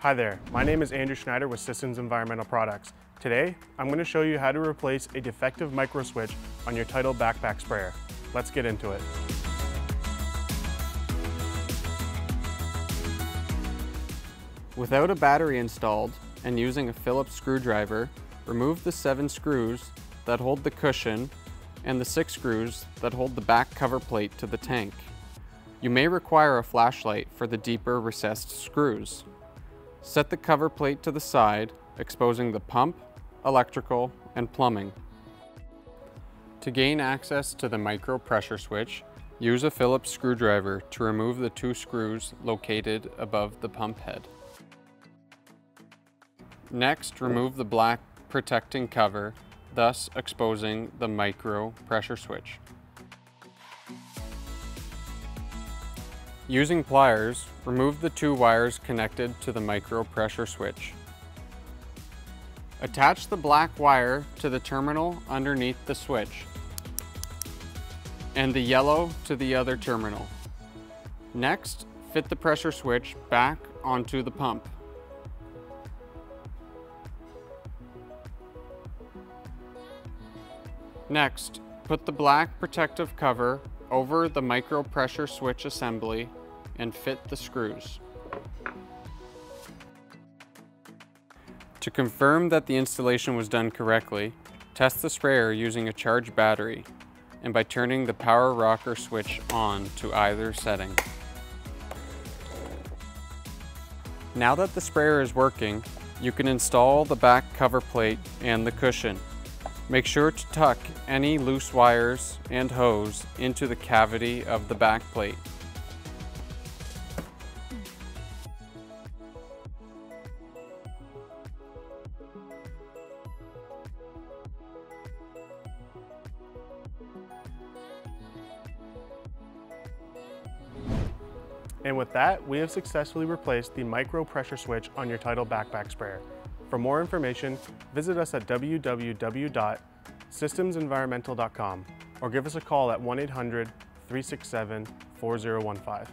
Hi there, my name is Andrew Schneider with Systems Environmental Products. Today, I'm going to show you how to replace a defective micro switch on your TIDAL Backpack Sprayer. Let's get into it. Without a battery installed and using a Phillips screwdriver, remove the 7 screws that hold the cushion and the 6 screws that hold the back cover plate to the tank. You may require a flashlight for the deeper recessed screws. Set the cover plate to the side, exposing the pump, electrical, and plumbing. To gain access to the micro pressure switch, use a Phillips screwdriver to remove the 2 screws located above the pump head. Next, remove the black protecting cover, thus exposing the micro pressure switch. Using pliers, remove the 2 wires connected to the micro pressure switch. Attach the black wire to the terminal underneath the switch and the yellow to the other terminal. Next, fit the pressure switch back onto the pump. Next, put the black protective cover over the micro pressure switch assembly and fit the screws. To confirm that the installation was done correctly, test the sprayer using a charged battery and by turning the power rocker switch on to either setting. Now that the sprayer is working, you can install the back cover plate and the cushion. Make sure to tuck any loose wires and hose into the cavity of the back plate. And with that, we have successfully replaced the micro pressure switch on your TIDAL Backpack Sprayer. For more information, visit us at www.systemsenvironmental.com or give us a call at 1-800-367-4015.